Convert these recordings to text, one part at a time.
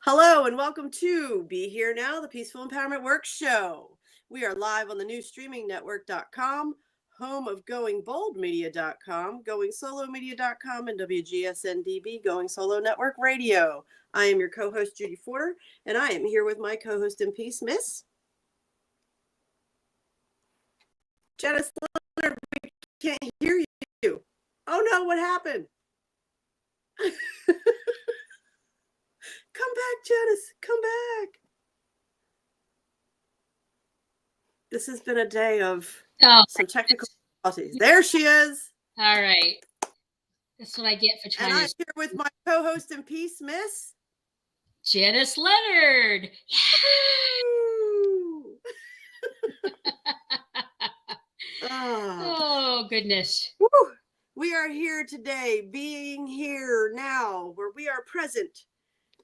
Hello and welcome to Be Here Now, the Peaceful Empowerment Works show. We are live on the new streaming network.com, home of goingboldmedia.com, goingsolomedia.com, and WGSN-DB, Going Solo Network Radio. I am your co-host, Judy Forder, and I am here with my co-host in peace, Miss Janice. Leonard, we can't hear you. Oh no, what happened? Come back, Janice. Come back. This has been a day of some technical difficulties. There she is. All right. That's what I get for trying to... And I'm here with my co-host in peace, Miss Janice Leonard. Oh, goodness. Woo. We are here today, being here now, where we are present.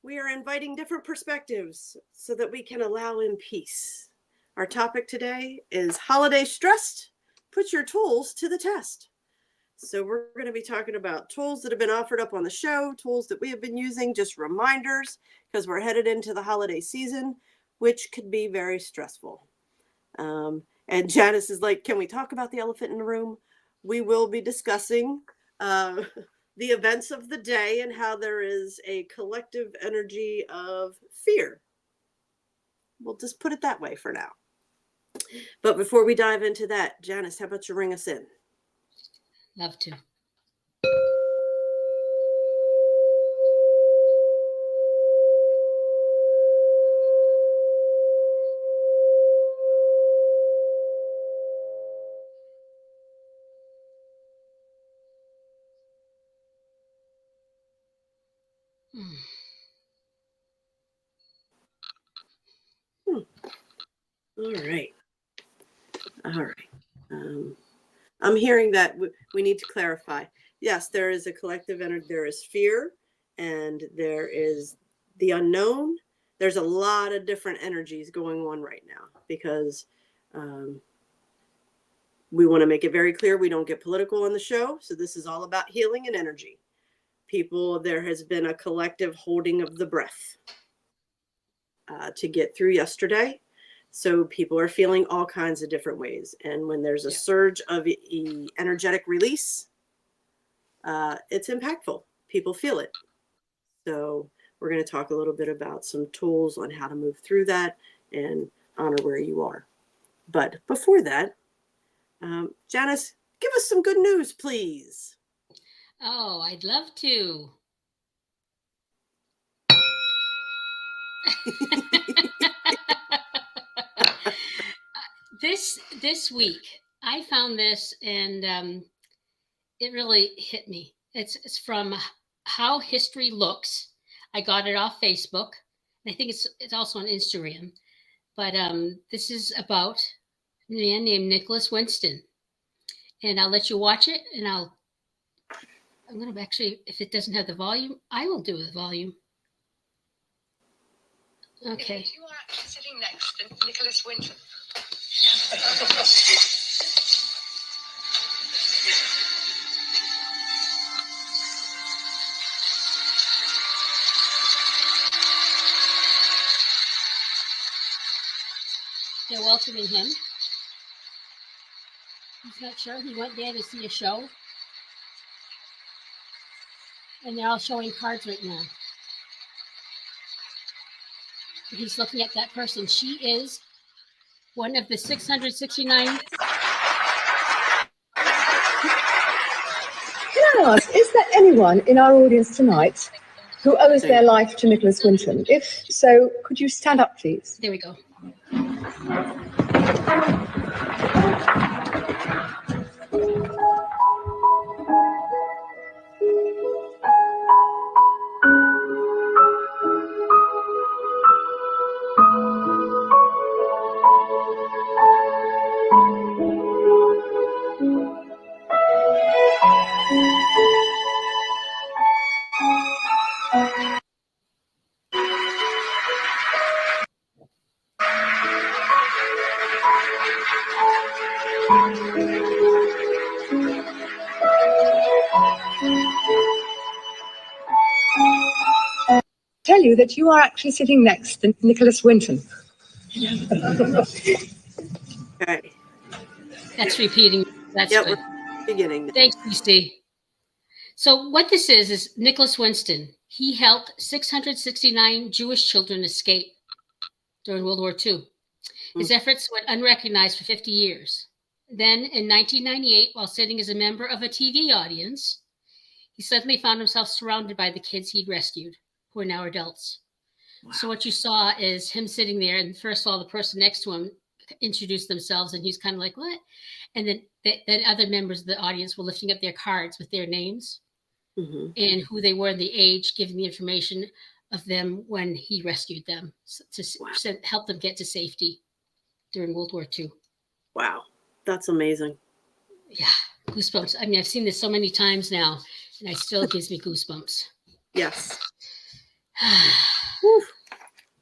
We are inviting different perspectives so that we can allow in peace. Our topic today is holiday stressed. Put your tools to the test. So we're going to be talking about tools that have been offered up on the show, tools that we have been using, just reminders, because we're headed into the holiday season, which could be very stressful. And Janice is like, can we talk about the elephant in the room? We will be discussing the events of the day and how there is a collective energy of fear. We'll just put it that way for now. But before we dive into that, Janice, how about you ring us in? Love to. All right. I'm hearing that we need to clarify. Yes, there is a collective energy. There is fear and there is the unknown. There's a lot of different energies going on right now because we want to make it very clear we don't get political on the show. So this is all about healing and energy. People, there has been a collective holding of the breath to get through yesterday. So people are feeling all kinds of different ways. And when there's a surge of energetic release, it's impactful. People feel it. So we're going to talk a little bit about some tools on how to move through that and honor where you are. But before that, Janice, give us some good news, please. Oh, I'd love to. This week, I found this and it really hit me. It's from How History Looks. I got it off Facebook. I think it's also on Instagram. But this is about a man named Nicholas Winston. And I'll let you watch it. And I'm going to actually, if it doesn't have the volume, I will do the volume. Okay. If you are actually sitting next to Nicholas Winston. They're welcoming him. He's not sure. He went there to see a show. And they're all showing cards right now. He's looking at that person. She is one of the 669. Can I ask, is there anyone in our audience tonight who owes their life to Nicholas Winston? If so, could you stand up, please? There we go. tell you that you are actually sitting next to Nicholas Winton. Okay. That's repeating. That's Yep, good. we're beginning. Thanks, Lucy. So what this is Nicholas Winston. He helped 669 Jewish children escape during World War II. His efforts went unrecognized for 50 years. Then in 1998, while sitting as a member of a TV audience, he suddenly found himself surrounded by the kids he'd rescued, who are now adults. Wow. So what you saw is him sitting there, and first of all, the person next to him introduced themselves, and he's kind of like, what? And then other members of the audience were lifting up their cards with their names and who they were and the age, giving the information of them when he rescued them to help them get to safety during World War II. Wow, that's amazing. Yeah, goosebumps. I mean, I've seen this so many times now, and it still gives me goosebumps. Yes. Woo.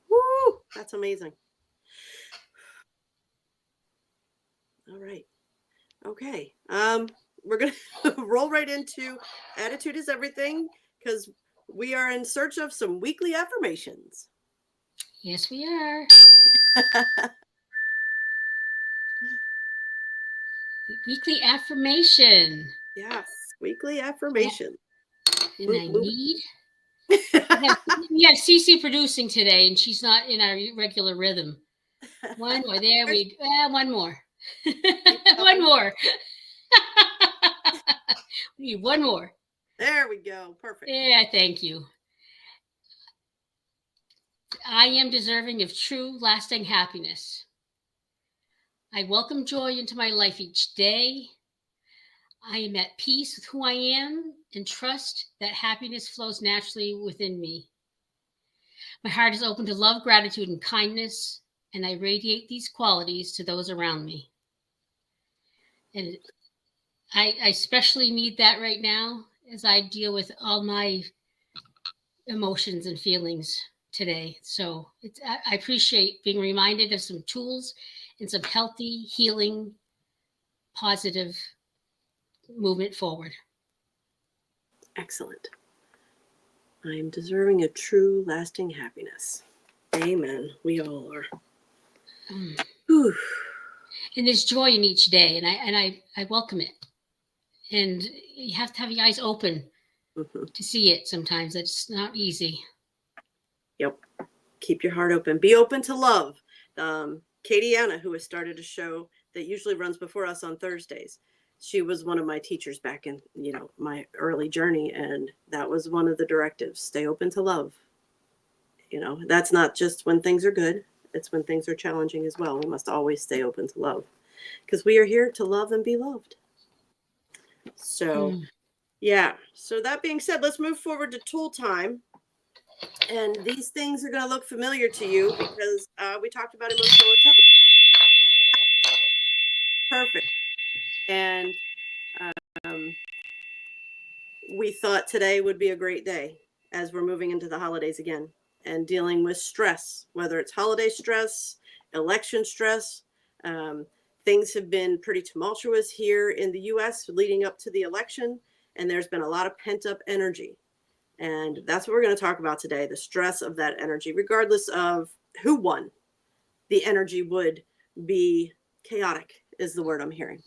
Woo. That's amazing. All right. Okay. We're going to roll right into Attitude is Everything, because we are in search of some weekly affirmations. Yes, we are. Weekly affirmation. Yes, weekly affirmation. And I need. we have Cece producing today, and she's not in our regular rhythm. One more. There we go. One more. One more. We need one more. There we go. Perfect. Yeah, thank you. I am deserving of true, lasting happiness. I welcome joy into my life each day. I am at peace with who I am and trust that happiness flows naturally within me. My heart is open to love, gratitude, and kindness, and I radiate these qualities to those around me. And I especially need that right now as I deal with all my emotions and feelings today. So I appreciate being reminded of some tools and some healthy, healing, positive movement forward. Excellent. I am deserving of true, lasting happiness. Amen. We all are. And there's joy in each day, and I welcome it. And you have to have your eyes open to see it sometimes. It's not easy. Yep. Keep your heart open. Be open to love. Katie Anna, who has started a show that usually runs before us on Thursdays, she was one of my teachers back in, my early journey. And that was one of the directives. Stay open to love. That's not just when things are good. It's when things are challenging as well. We must always stay open to love, because we are here to love and be loved. So, yeah. So that being said, let's move forward to tool time. And these things are going to look familiar to you because we talked about emotional intelligence. Perfect. And we thought today would be a great day as we're moving into the holidays again and dealing with stress, whether it's holiday stress, election stress. Things have been pretty tumultuous here in the U.S. leading up to the election, and there's been a lot of pent-up energy. And that's what we're going to talk about today, the stress of that energy. Regardless of who won, the energy would be chaotic, is the word I'm hearing.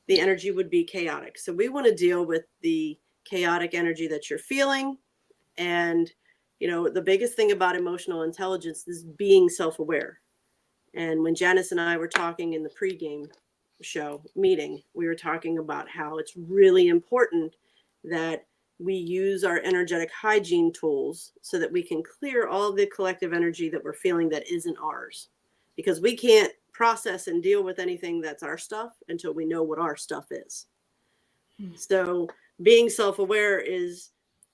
The energy would be chaotic. So we want to deal with the chaotic energy that you're feeling. And, the biggest thing about emotional intelligence is being self-aware. And when Janice and I were talking in the pregame show meeting, we were talking about how it's really important that we use our energetic hygiene tools so that we can clear all the collective energy that we're feeling that isn't ours, because we can't process and deal with anything that's our stuff until we know what our stuff is. So being self-aware is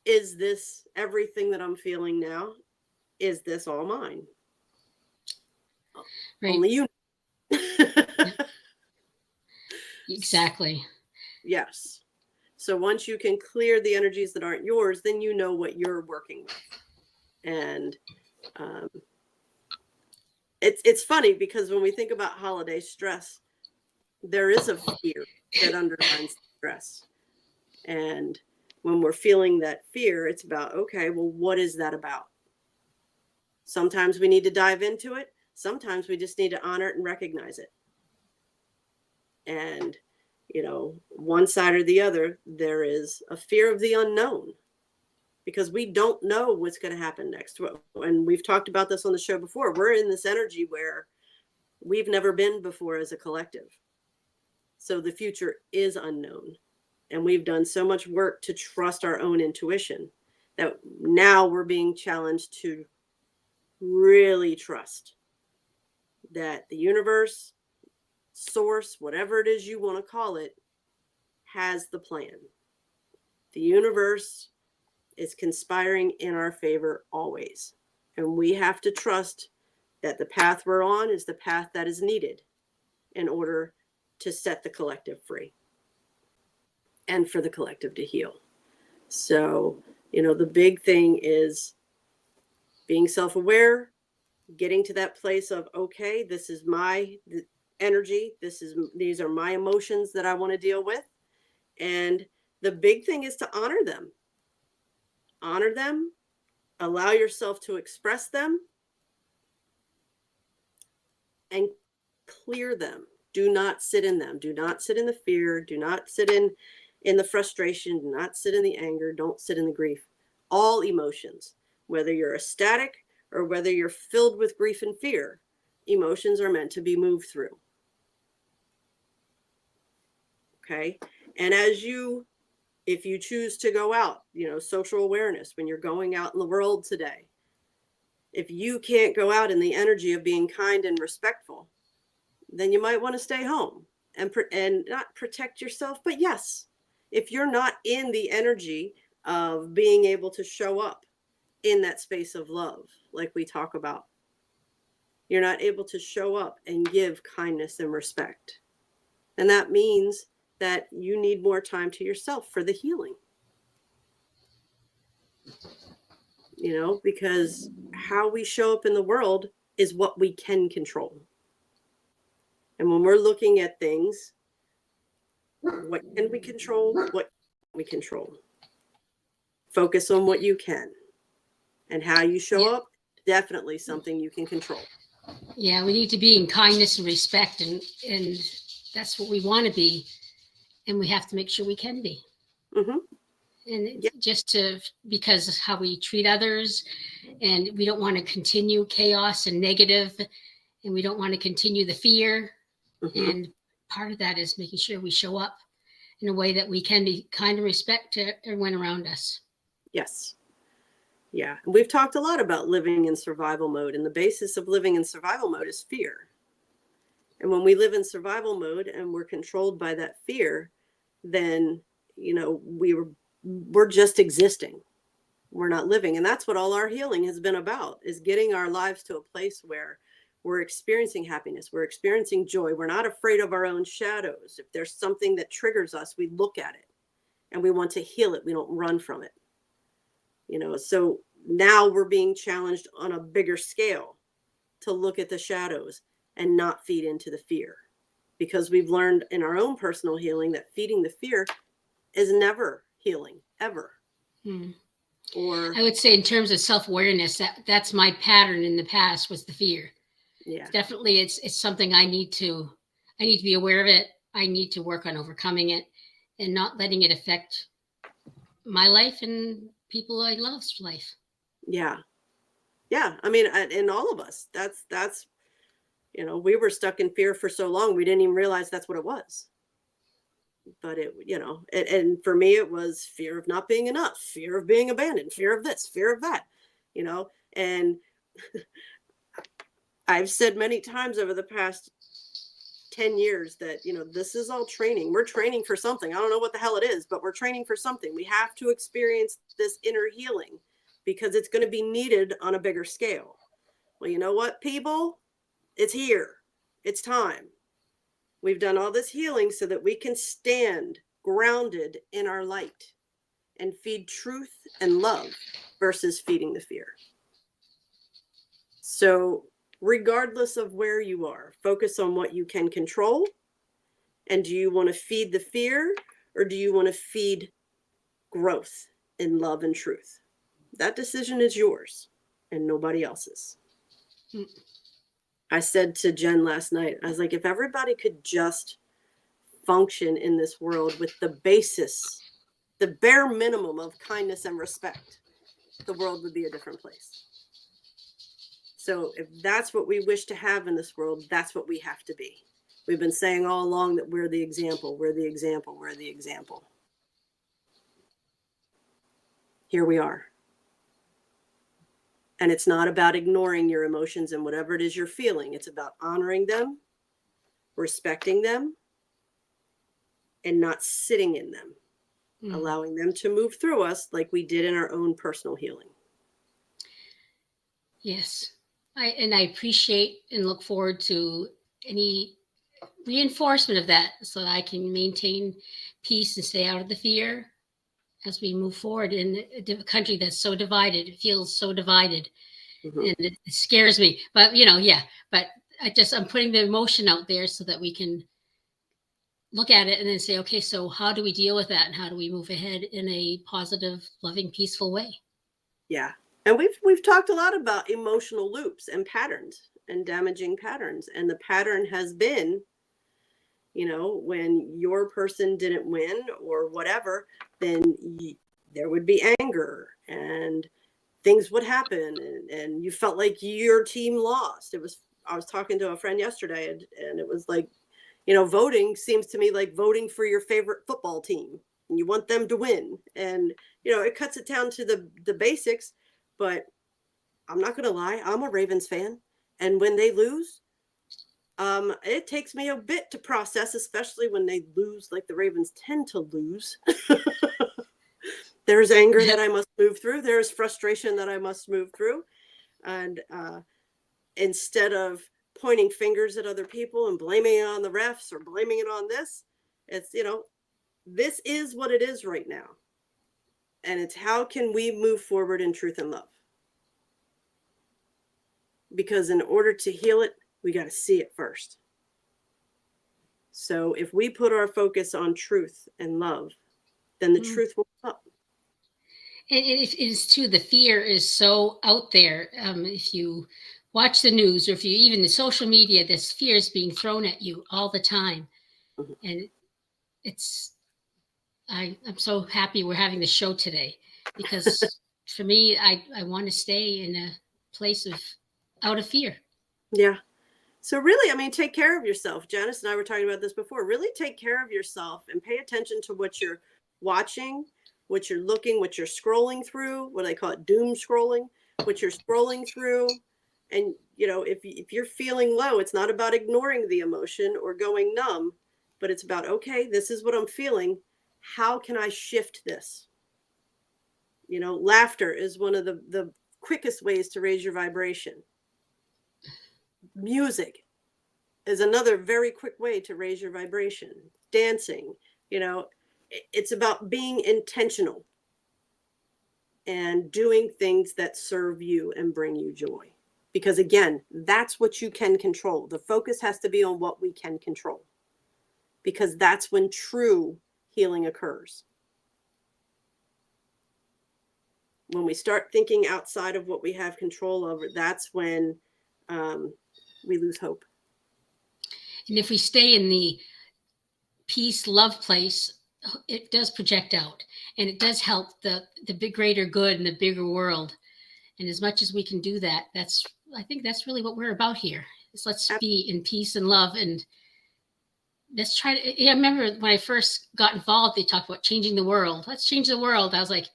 this everything that I'm feeling now? Is this all mine? Right. Only you. Exactly. Yes. So once you can clear the energies that aren't yours, then you know what you're working with. And it's funny because when we think about holiday stress, there is a fear that underlines stress. And when we're feeling that fear, it's about, okay, well, what is that about? Sometimes we need to dive into it. Sometimes we just need to honor it and recognize it. And, one side or the other, there is a fear of the unknown because we don't know what's going to happen next. And we've talked about this on the show before. We're in this energy where we've never been before as a collective. So the future is unknown. And we've done so much work to trust our own intuition that now we're being challenged to really trust that the universe, source, whatever it is you want to call it, has the plan. The universe is conspiring in our favor always. And we have to trust that the path we're on is the path that is needed in order to set the collective free and for the collective to heal. So, the big thing is being self-aware, getting to that place of, okay, this is my energy. These are my emotions that I want to deal with. And the big thing is to honor them. Honor them, allow yourself to express them, and clear them. Do not sit in them. Do not sit in the fear. Do not sit in the frustration. Do not sit in the anger. Don't sit in the grief. All emotions, whether you're ecstatic or whether you're filled with grief and fear, emotions are meant to be moved through. Okay? And if you choose to go out, social awareness, when you're going out in the world today, if you can't go out in the energy of being kind and respectful, then you might want to stay home and not protect yourself. But yes, if you're not in the energy of being able to show up in that space of love, like we talk about, you're not able to show up and give kindness and respect. And that means that you need more time to yourself for the healing. Because how we show up in the world is what we can control. And when we're looking at things, what can we control? What can't we control? Focus on what you can. And how you show up, definitely something you can control. Yeah, we need to be in kindness and respect, and that's what we want to be. And we have to make sure we can be. Mm-hmm. And because of how we treat others, and we don't want to continue chaos and negative, and we don't want to continue the fear. Mm-hmm. And part of that is making sure we show up in a way that we can be kind and respect to everyone around us. Yes. Yeah. We've talked a lot about living in survival mode, and the basis of living in survival mode is fear. And when we live in survival mode and we're controlled by that fear, then, we're just existing. We're not living. And that's what all our healing has been about, is getting our lives to a place where we're experiencing happiness. We're experiencing joy. We're not afraid of our own shadows. If there's something that triggers us, we look at it and we want to heal it. We don't run from it. So now we're being challenged on a bigger scale to look at the shadows and not feed into the fear, because we've learned in our own personal healing that feeding the fear is never healing, ever. Or I would say, in terms of self-awareness, that's my pattern in the past, was the fear. Yeah, definitely. It's something I need to be aware of it. I need to work on overcoming it and not letting it affect my life and people I love's life. Yeah. I mean, in all of us, that's we were stuck in fear for so long we didn't even realize that's what it was. But and for me, it was fear of not being enough, fear of being abandoned, fear of this, fear of that, and I've said many times over the past 10 years that, this is all training. We're training for something. I don't know what the hell it is, but we're training for something. We have to experience this inner healing because it's going to be needed on a bigger scale. Well, you know what, people? It's here. It's time. We've done all this healing so that we can stand grounded in our light and feed truth and love versus feeding the fear. So regardless of where you are, focus on what you can control. And do you want to feed the fear, or do you want to feed growth in love and truth? That decision is yours. and nobody else's. Mm. I said to Jen last night, I was like, if everybody could just function in this world with the basis, the bare minimum of kindness and respect, the world would be a different place. So if that's what we wish to have in this world, that's what we have to be. We've been saying all along that we're the example, we're the example, we're the example. Here we are. And it's not about ignoring your emotions and whatever it is you're feeling. It's about honoring them, respecting them, and not sitting in them, allowing them to move through us like we did in our own personal healing. Yes. I appreciate and look forward to any reinforcement of that so that I can maintain peace and stay out of the fear as we move forward in a country that's so divided. It feels so divided. Mm-hmm. And it scares me. But, but I'm putting the emotion out there so that we can look at it and then say, okay, so how do we deal with that? And how do we move ahead in a positive, loving, peaceful way? Yeah. And we've talked a lot about emotional loops and patterns and damaging patterns. And the pattern has been, when your person didn't win or whatever, then there would be anger and things would happen. And you felt like your team lost. I was talking to a friend yesterday and it was like, voting seems to me like voting for your favorite football team and you want them to win. And, it cuts it down to the basics. But I'm not going to lie, I'm a Ravens fan. And when they lose, it takes me a bit to process, especially when they lose like the Ravens tend to lose. There's anger that I must move through. There's frustration that I must move through. And instead of pointing fingers at other people and blaming it on the refs or blaming it on this, it's, this is what it is right now. And it's how can we move forward in truth and love? Because in order to heal it, we got to see it first. So if we put our focus on truth and love, then the truth will come up. And it is too, the fear is so out there. If you watch the news or if you even the social media, this fear is being thrown at you all the time. Mm-hmm. And I'm so happy we're having the show today because for me, I want to stay in a place out of fear. Yeah. So really, take care of yourself. Janice and I were talking about this before. Really take care of yourself and pay attention to what you're watching, what you're looking, what you're scrolling through, what I call it doom scrolling, what you're scrolling through. And, if you're feeling low, it's not about ignoring the emotion or going numb, but it's about, okay, this is what I'm feeling. How can I shift this? Laughter is one of the quickest ways to raise your vibration. Music is another very quick way to raise your vibration. Dancing, it's about being intentional and doing things that serve you and bring you joy. Because again, that's what you can control. The focus has to be on what we can control. Because that's when true healing occurs. When we start thinking outside of what we have control over, that's when we lose hope. And if we stay in the peace, love place, it does project out and it does help the big greater good and the bigger world. And as much as we can do that, I think that's really what we're about here. Is let's be in peace and love and let's try to. I remember when I first got involved, they talked about changing the world. Let's change the world. I was like,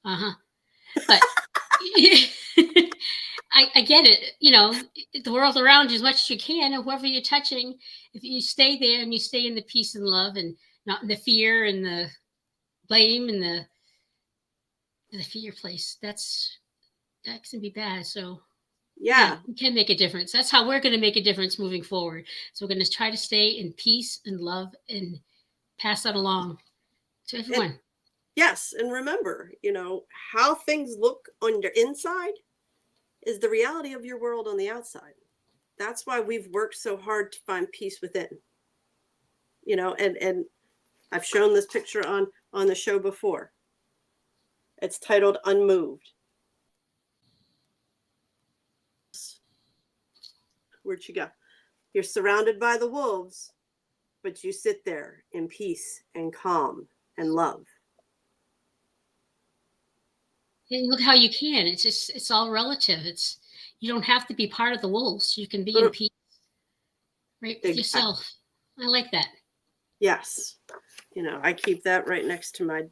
but I get it. The world around you as much as you can, and whoever you're touching, if you stay there and you stay in the peace and love and not in the fear and the blame and the fear place, that can be bad. So yeah, we can make a difference. That's how we're going to make a difference moving forward. So we're going to try to stay in peace and love and pass that along to everyone. Yes. And remember, how things look on your inside is the reality of your world on the outside. That's why we've worked so hard to find peace within. And I've shown this picture on the show before. It's titled Unmoved. Where'd she go? You're surrounded by the wolves, but you sit there in peace and calm and love. And look how you can. It's all relative. You don't have to be part of the wolves. You can be in peace, right with yourself. I like that. Yes. I keep that right next to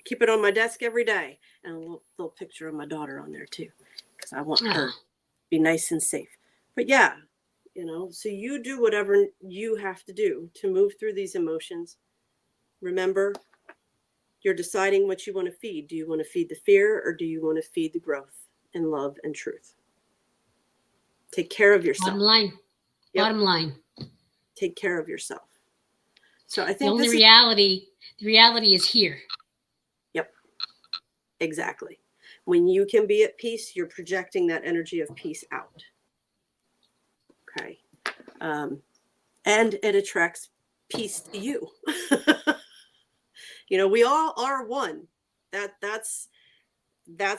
keep it on my desk every day. And a little picture of my daughter on there too, because I want her to be nice and safe. But yeah, so you do whatever you have to do to move through these emotions. Remember, you're deciding what you want to feed. Do you want to feed the fear, or do you want to feed the growth and love and truth? Take care of yourself. Bottom line. Yep. Bottom line. Take care of yourself. So I think the only reality is here. Yep. Exactly. When you can be at peace, you're projecting that energy of peace out. Okay. And it attracts peace to you. We all are one. That's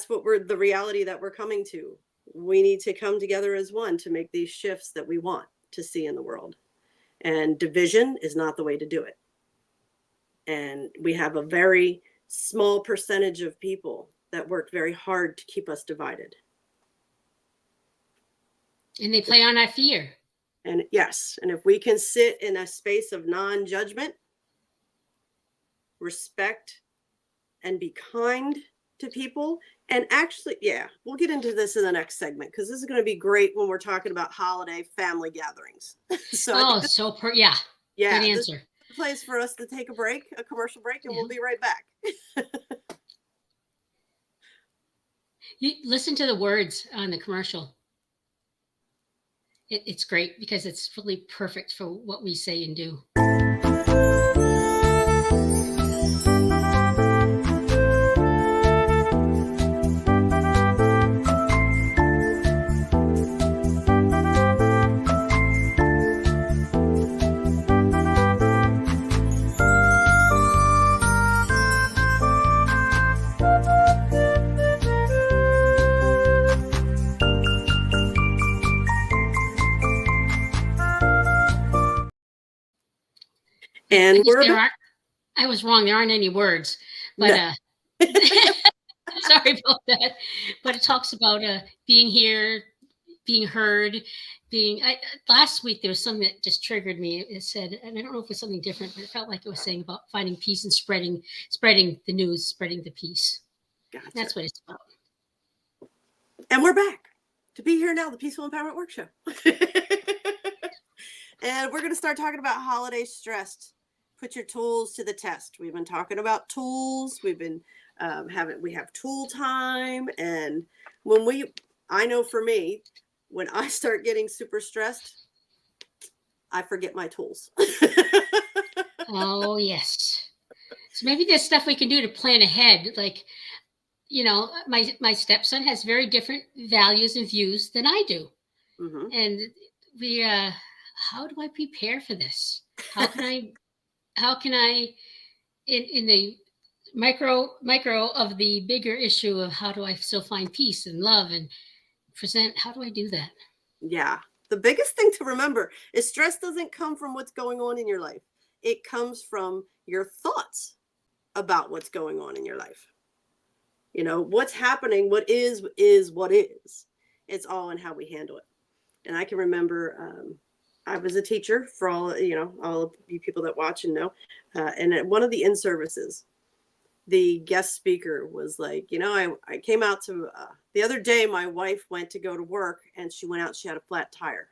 what the reality that we're coming to. We need to come together as one to make these shifts that we want to see in the world. And division is not the way to do it. And we have a very small percentage of people that work very hard to keep us divided. And they play on our fear. And yes, and if we can sit in a space of non-judgment, respect, and be kind to people, and actually, we'll get into this in the next segment, because this is going to be great when we're talking about holiday family gatherings. Yeah. Good answer. This is a place for us to take a commercial break, and we'll be right back. You listen to the words on the commercial. It's great because it's really perfect for what we say and do. And I was wrong. There aren't any words, but no. Sorry about that. But it talks about being here, being heard, last week there was something that just triggered me. It said, and I don't know if it was something different, but it felt like it was saying about finding peace and spreading the news, spreading the peace. Gotcha. That's what it's about. And we're back to be here now, the Peaceful Empowerment Works show. And we're going to start talking about holiday stress. Put your tools to the test. We've been talking about tools. We've been we have tool time. And I know for me, when I start getting super stressed, I forget my tools. Oh, yes. So maybe there's stuff we can do to plan ahead. Like, my stepson has very different values and views than I do. Mm-hmm. And how do I prepare for this? How can I in the micro of the bigger issue of how do I still find peace and love and present? How do I do that? Yeah. The biggest thing to remember is stress doesn't come from what's going on in your life. It comes from your thoughts about what's going on in your life. What's happening, what is what is. It's all in how we handle it. And I can remember, I was a teacher for all of you people that watch and know. And at one of the in-services, the guest speaker was like, I came out to, the other day, my wife went to go to work and she went out, she had a flat tire.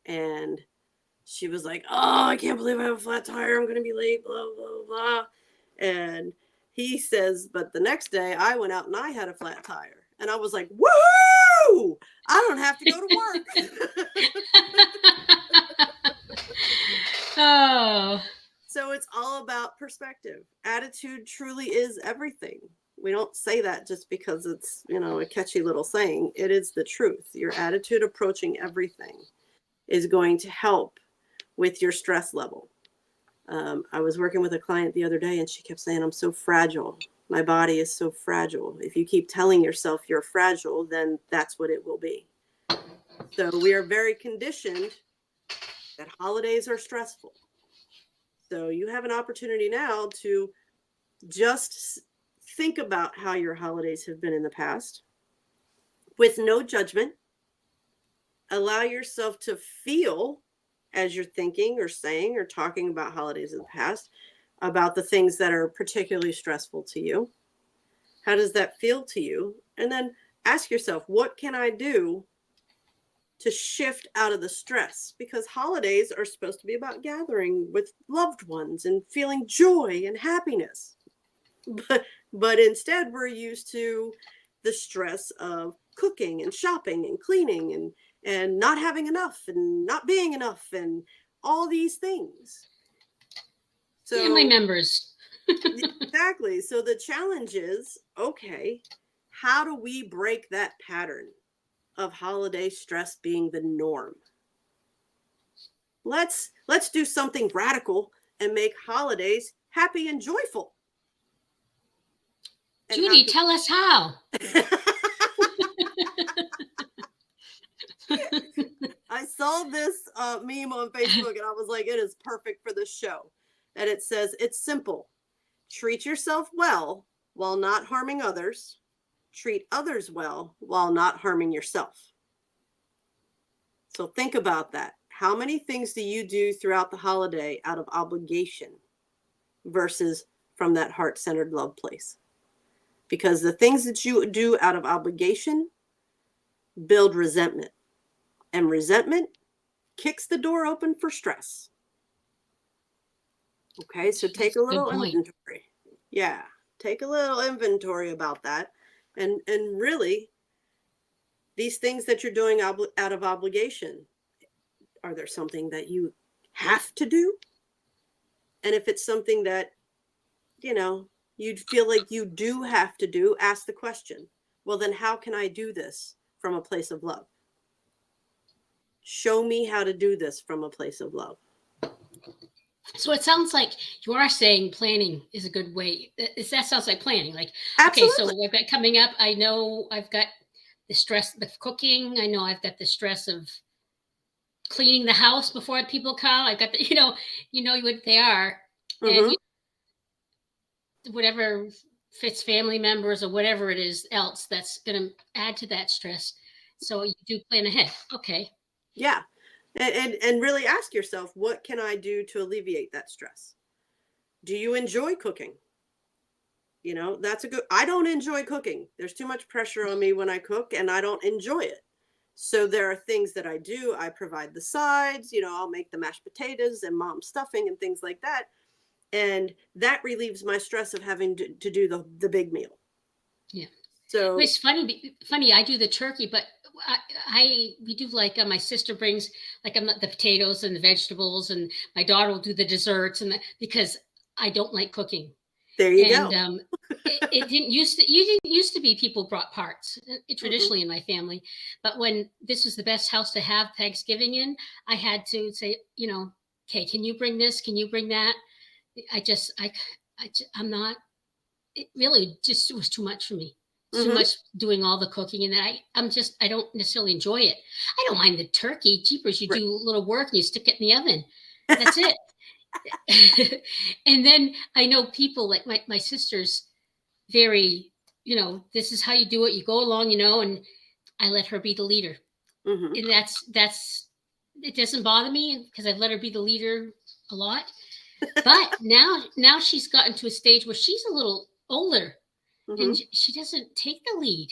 And she was like, oh, I can't believe I have a flat tire. I'm going to be late, blah, blah, blah. And he says, but the next day I went out and I had a flat tire. And I was like, woohoo! I don't have to go to work. Oh. So it's all about perspective. Attitude truly is everything. We don't say that just because it's, a catchy little saying. It is the truth. Your attitude approaching everything is going to help with your stress level. I was working with a client the other day and she kept saying, I'm so fragile. My body is so fragile. If you keep telling yourself you're fragile, then that's what it will be. So we are very conditioned that holidays are stressful. So you have an opportunity now to just think about how your holidays have been in the past with no judgment. Allow yourself to feel as you're thinking or saying or talking about holidays in the past, about the things that are particularly stressful to you. How does that feel to you? And then ask yourself, what can I do to shift out of the stress? Because holidays are supposed to be about gathering with loved ones and feeling joy and happiness. But instead, we're used to the stress of cooking and shopping and cleaning and not having enough and not being enough and all these things. So Family members. Exactly. So the challenge is, okay, how do we break that pattern of holiday stress being the norm? Let's do something radical and make holidays happy and joyful. And Judy, tell us how. I saw this meme on Facebook and I was like, it is perfect for this show. And it says, it's simple. Treat yourself well while not harming others. Treat others well while not harming yourself. So think about that. How many things do you do throughout the holiday out of obligation versus from that heart-centered love place? Because the things that you do out of obligation build resentment. And resentment kicks the door open for stress. Okay, so take a little inventory. Yeah, take a little inventory about that. And really, these things that you're doing out of obligation, are there something that you have to do? And if it's something that, you'd feel like you do have to do, ask the question, well, then how can I do this from a place of love? Show me how to do this from a place of love. So it sounds like you are saying planning is a good way. That sounds like planning. Like, Absolutely. Okay, so I've got coming up, I know I've got the stress of cooking. I know I've got the stress of cleaning the house before people come. I've got the, you know what they are. Mm-hmm. And whatever fits family members or whatever it is else that's going to add to that stress. So you do plan ahead. Okay. Yeah. And really ask yourself, what can I do to alleviate that stress? Do you enjoy cooking? That's I don't enjoy cooking. There's too much pressure on me when I cook and I don't enjoy it. So there are things that I do. I provide the sides, I'll make the mashed potatoes and mom's stuffing and things like that. And that relieves my stress of having to do the big meal. Yeah. So it's funny. I do the turkey, but we do like my sister brings like the potatoes and the vegetables, and my daughter will do the desserts, because I don't like cooking. There you go. It didn't used to be people brought parts traditionally in my family, but when this was the best house to have Thanksgiving in, I had to say, okay, can you bring this? Can you bring that? I'm not. It really just was too much for me. Too much doing all the cooking, and I don't necessarily enjoy it. I don't mind the turkey. Jeepers, you do a little work and you stick it in the oven. That's it. And then I know people like my sister's very, this is how you do it. You go along, and I let her be the leader. Mm-hmm. And that's it doesn't bother me because I've let her be the leader a lot. But now she's gotten to a stage where she's a little older. Mm-hmm. And she doesn't take the lead.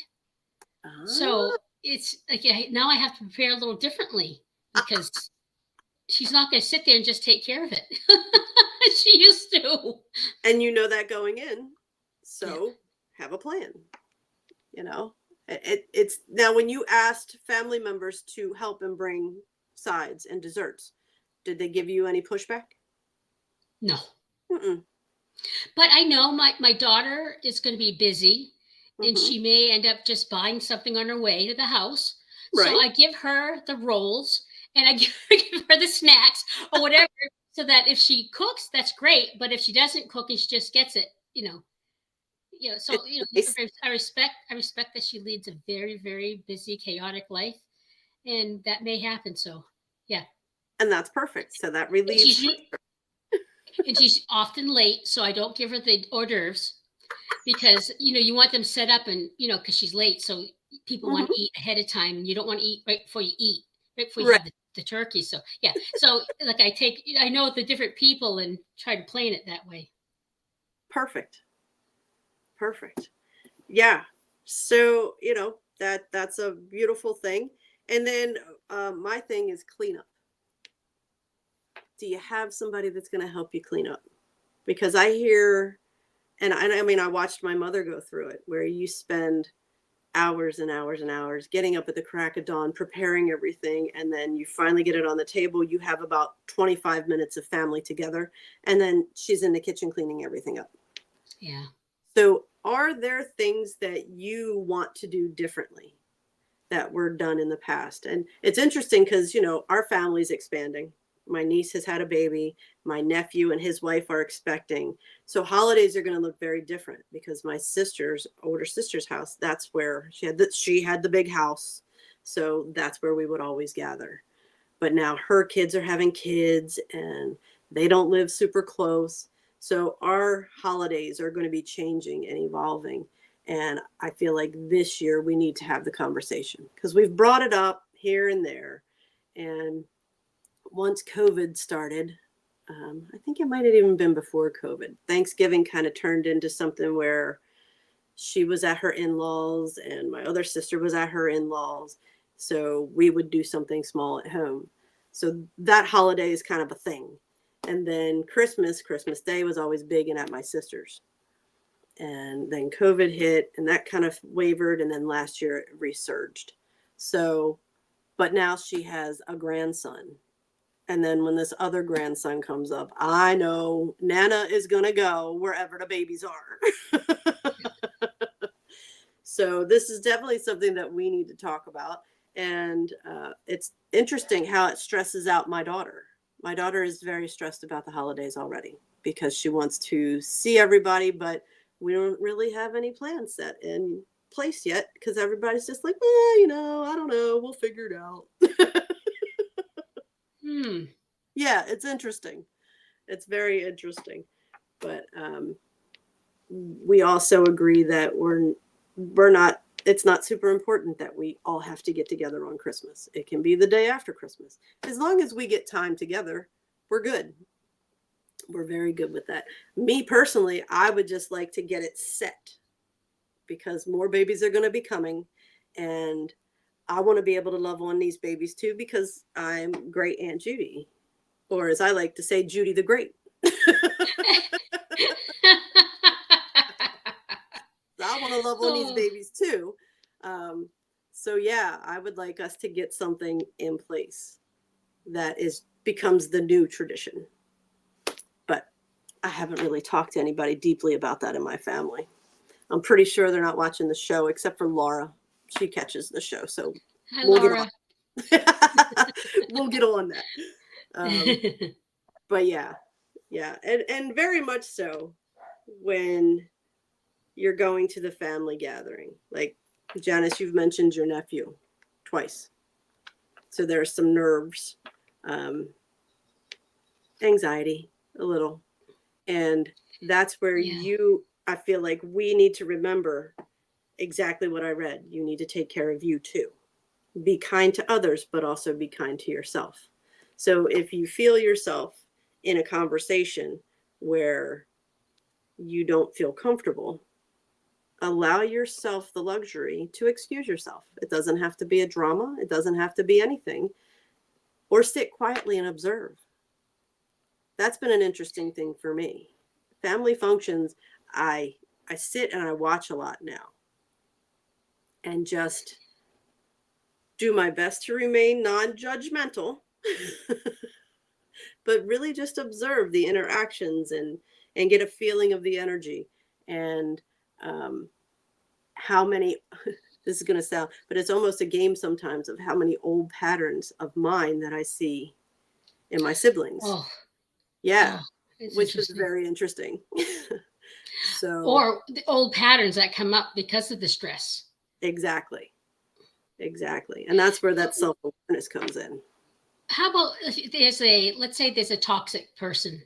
So it's like now I have to prepare a little differently because she's not going to sit there and just take care of it. She used to. And that going in. So have a plan. It's now when you asked family members to help and bring sides and desserts, did they give you any pushback? No. Mm-mm. But I know my daughter is going to be busy, and she may end up just buying something on her way to the house. Right. So I give her the rolls and I give her the snacks or whatever, so that if she cooks, that's great. But if she doesn't cook and she just gets it, So I respect that she leads a very, very busy, chaotic life, and that may happen. So yeah. And that's perfect. So that And relieves. she's often late, so I don't give her the hors d'oeuvres because you want them set up, and because she's late, so people want to eat ahead of time, and you don't want to eat right before you Right. have the turkey. So yeah, so like I know the different people and try to plan it that way. Perfect. Yeah. So that's a beautiful thing. And then my thing is cleanup. Do you have somebody that's going to help you clean up? Because I hear, and I mean, I watched my mother go through it, where you spend hours and hours and hours getting up at the crack of dawn, preparing everything, and then you finally get it on the table. You have about 25 minutes of family together, and then she's in the kitchen cleaning everything up. Yeah. So are there things that you want to do differently that were done in the past? And it's interesting because, our family's expanding. My niece has had a baby. My nephew and his wife are expecting. So holidays are going to look very different because my older sister's house, that's where she had the big house. So that's where we would always gather. But now her kids are having kids and they don't live super close. So our holidays are going to be changing and evolving. And I feel like this year we need to have the conversation because we've brought it up here and there. And once COVID started, I think it might have even been before COVID, Thanksgiving kind of turned into something where she was at her in-laws and my other sister was at her in-laws. So we would do something small at home. So that holiday is kind of a thing. And then Christmas Day was always big and at my sister's. And then COVID hit and that kind of wavered. And then last year it resurged. So, but now she has a grandson. And then when this other grandson comes up, I know Nana is going to go wherever the babies are. So this is definitely something that we need to talk about. And it's interesting how it stresses out my daughter. My daughter is very stressed about the holidays already because she wants to see everybody, but we don't really have any plans set in place yet because everybody's just like, I don't know. We'll figure it out. Yeah, it's interesting. It's very interesting. But we also agree that it's not super important that we all have to get together on Christmas. It can be the day after Christmas. As long as we get time together, we're good. We're very good with that. Me personally, I would just like to get it set because more babies are going to be coming. And I want to be able to love on these babies too because I'm great Aunt Judy. Or as I like to say, Judy the Great. I want to love on these babies too. So yeah, I would like us to get something in place that becomes the new tradition. But I haven't really talked to anybody deeply about that in my family. I'm pretty sure they're not watching the show except for Laura. She catches the show. So hi, Laura. We'll get on that. But yeah. And very much so when you're going to the family gathering. Like Janice, you've mentioned your nephew twice. So there's some nerves, anxiety a little. And that's where I feel like we need to remember exactly what I read. You need to take care of you too. Be kind to others, but also be kind to yourself. So if you feel yourself in a conversation where you don't feel comfortable, allow yourself the luxury to excuse yourself. It doesn't have to be a drama. It doesn't have to be anything. Or sit quietly and observe. That's been an interesting thing for me. Family functions, I sit and I watch a lot now. And just do my best to remain non-judgmental. But really just observe the interactions and get a feeling of the energy and how many, this is going to sound, but it's almost a game sometimes of how many old patterns of mine that I see in my siblings. Yeah, which was very interesting. So, or the old patterns that come up because of the stress. Exactly. Exactly. And that's where that self-awareness comes in. How about if let's say there's a toxic person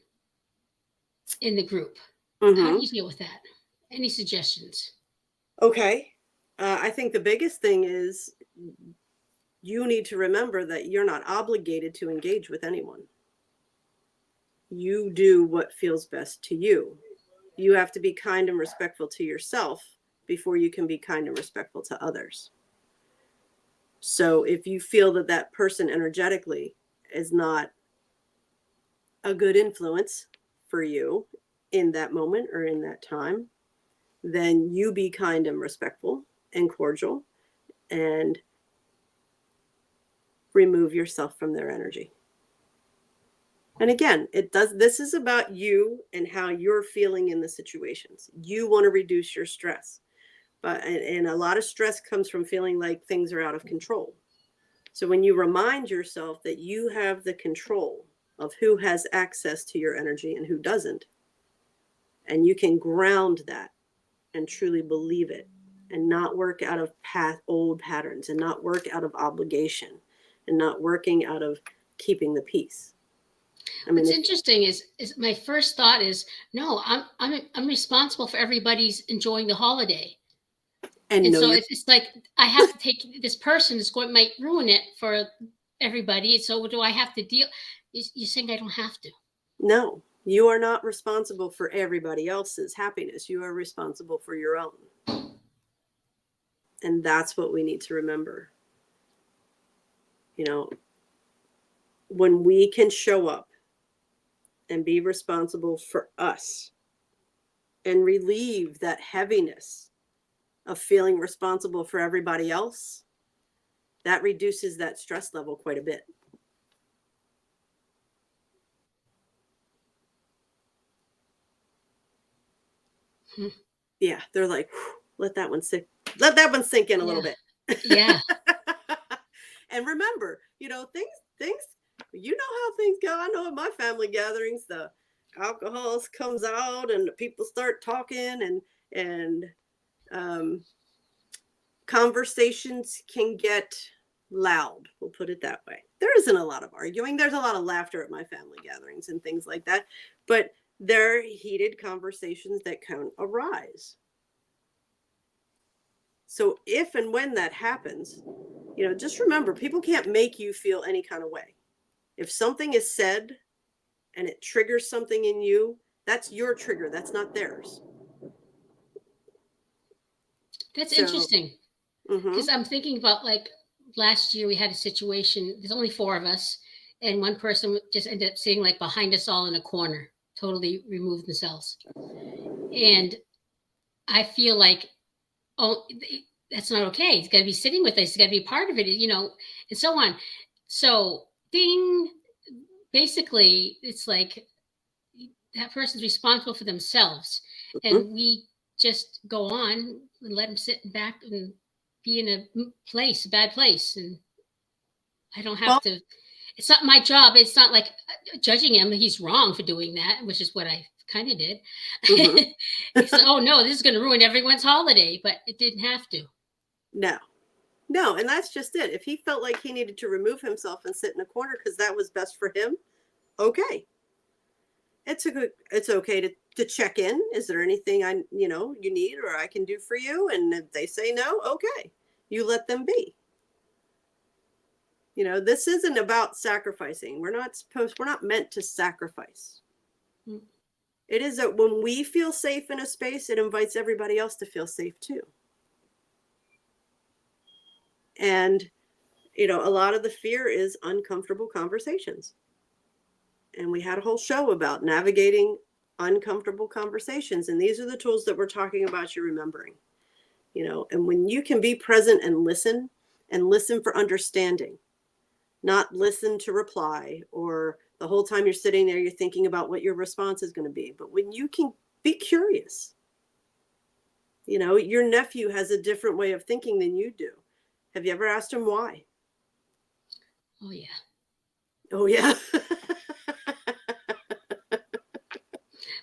in the group. How do you deal with that? Any suggestions? Okay. I think the biggest thing is you need to remember that you're not obligated to engage with anyone. You do what feels best to you. You have to be kind and respectful to yourself before you can be kind and respectful to others. So if you feel that that person energetically is not a good influence for you in that moment or in that time, then you be kind and respectful and cordial and remove yourself from their energy. And again, this is about you and how you're feeling in the situations. You want to reduce your stress. And a lot of stress comes from feeling like things are out of control. So when you remind yourself that you have the control of who has access to your energy and who doesn't, and you can ground that and truly believe it and not work out of old patterns and not work out of obligation and not working out of keeping the peace. I mean, what's interesting is my first thought is, no, I'm responsible for everybody's enjoying the holiday. And so it's like I have to take this person might ruin it for everybody. So do I have to deal? You're saying I don't have to? No, you are not responsible for everybody else's happiness. You are responsible for your own. And that's what we need to remember. You know, when we can show up and be responsible for us and relieve that heaviness of feeling responsible for everybody else, that reduces that stress level quite a bit. Yeah, they're like, let that one sink in a little bit. Yeah. And remember, you know, things, you know how things go. I know at my family gatherings, the alcohol comes out and people start talking and conversations can get loud. We'll put it that way. There isn't a lot of arguing. There's a lot of laughter at my family gatherings and things like that. But there are heated conversations that can arise. So if and when that happens, you know, just remember, people can't make you feel any kind of way. If something is said and it triggers something in you, that's your trigger. That's not theirs. That's interesting. Because I'm thinking about, like, last year we had a situation, there's only 4 of us, and one person just ended up sitting like behind us all in a corner, totally removed themselves. And I feel like, oh, that's not okay. He's got to be sitting with us. He's got to be a part of it, you know, and so on. So, ding, basically, it's like that person's responsible for themselves. And we just go on and let them sit back and be in a bad place. And I don't have to, it's not my job. It's not like judging him. He's wrong for doing that, which is what I kind of did. Said, oh no, this is going to ruin everyone's holiday, but it didn't have to. No. And that's just it. If he felt like he needed to remove himself and sit in a corner because that was best for him, okay. It's okay to check in. Is there anything you need or I can do for you? And if they say no, okay, you let them be. You know, this isn't about sacrificing. We're not meant to sacrifice. It is that when we feel safe in a space, it invites everybody else to feel safe too. And, you know, a lot of the fear is uncomfortable conversations. And we had a whole show about navigating uncomfortable conversations. And these are the tools that we're talking about, you're remembering, you know, and when you can be present and listen for understanding, not listen to reply, or the whole time you're sitting there, you're thinking about what your response is going to be. But when you can be curious, you know, your nephew has a different way of thinking than you do. Have you ever asked him why? Oh, yeah. Oh, yeah.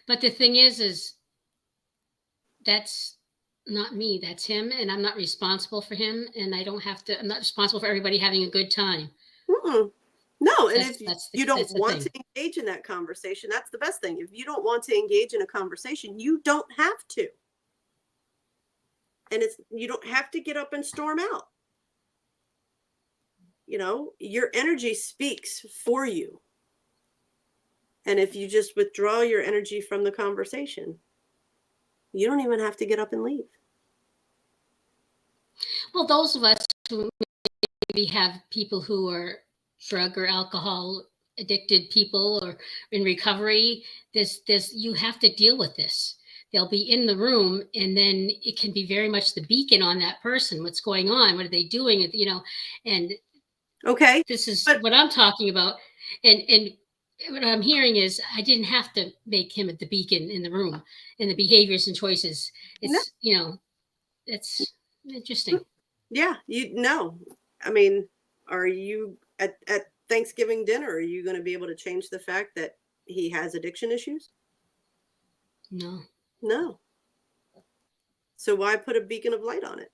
But the thing is that's not me. That's him, and I'm not responsible for him, and I'm not responsible for everybody having a good time. Mm-mm. No, and That's- if that's the- you don't that's the want thing. to engage in that conversation, that's the best thing. If you don't want to engage in a conversation, you don't have to. And you don't have to get up and storm out. You know, your energy speaks for you. And if you just withdraw your energy from the conversation, you don't even have to get up and leave. Well, those of us who maybe have people who are drug or alcohol addicted people or in recovery, you have to deal with this. They'll be in the room, and then it can be very much the beacon on that person. What's going on? What are they doing? You know, and okay, this is what I'm talking about. And what I'm hearing is I didn't have to make him the beacon in the room and the behaviors and choices. It's, you know, it's interesting. Yeah, you know. I mean, are you at Thanksgiving dinner, are you going to be able to change the fact that he has addiction issues? No. No. So why put a beacon of light on it?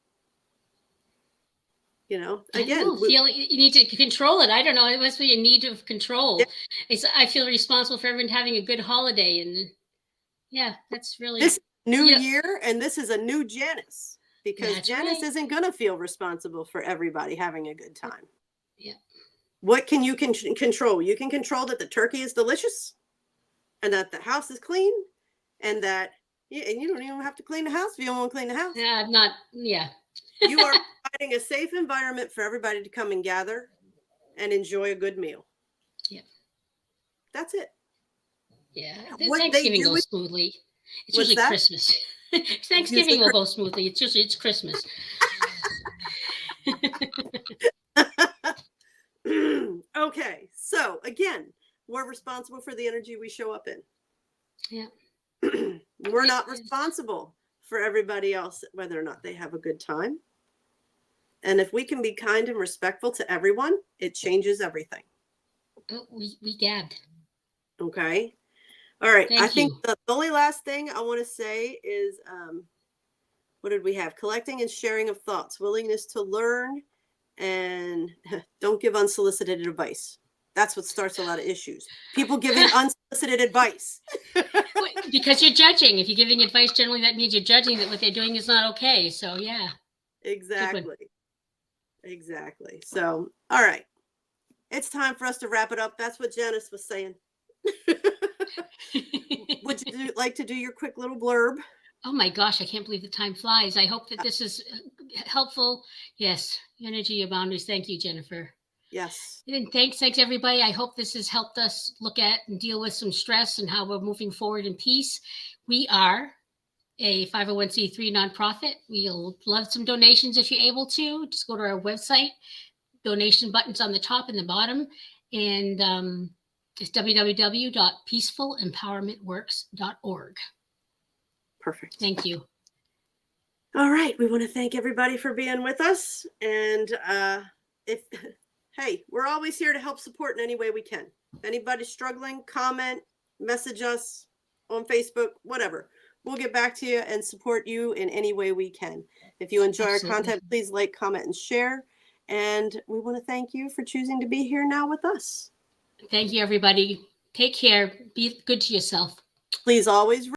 You know, again, you need to control it. I don't know. It must be a need of control. Yeah. I feel responsible for everyone having a good holiday, and yeah, that's really this new year, and this is a new Janice, because Janice isn't going to feel responsible for everybody having a good time. Yeah. What can you control? You can control that the turkey is delicious, and that the house is clean, and that and you don't even have to clean the house if you don't want to clean the house. Yeah, not. Yeah. You are providing a safe environment for everybody to come and gather and enjoy a good meal. Yeah. That's it. Yeah. Thanksgiving goes smoothly. It's usually Christmas. Thanksgiving will go smoothly. It's Christmas. Okay. So again, we're responsible for the energy we show up in. Yeah. We're not responsible for everybody else, whether or not they have a good time. And if we can be kind and respectful to everyone, it changes everything. Oh, we gabbed. Okay. All right. Thank I think you. the only last thing I want to say is, what did we have? Collecting and sharing of thoughts, willingness to learn, and don't give unsolicited advice. That's what starts a lot of issues. People giving unsolicited advice. Because you're judging. If you're giving advice, generally that means you're judging that what they're doing is not okay. So yeah. Exactly. Exactly. So, all right. It's time for us to wrap it up. That's what Janice was saying. Would you like to do your quick little blurb? Oh my gosh, I can't believe the time flies. I hope that this is helpful. Yes. Energy, your boundaries. Thank you, Jennifer. Yes. And thanks everybody. I hope this has helped us look at and deal with some stress and how we're moving forward in peace. We are a 501c3 nonprofit. We'll love some donations if you're able to. Just go to our website. Donation buttons on the top and the bottom. And it's www.peacefulempowermentworks.org. Perfect. Thank you. All right. We want to thank everybody for being with us. And hey, we're always here to help support in any way we can. If anybody's struggling, comment, message us on Facebook, whatever. We'll get back to you and support you in any way we can. If you enjoy our content, please like, comment, and share. And we want to thank you for choosing to be here now with us. Thank you, everybody. Take care. Be good to yourself. Please always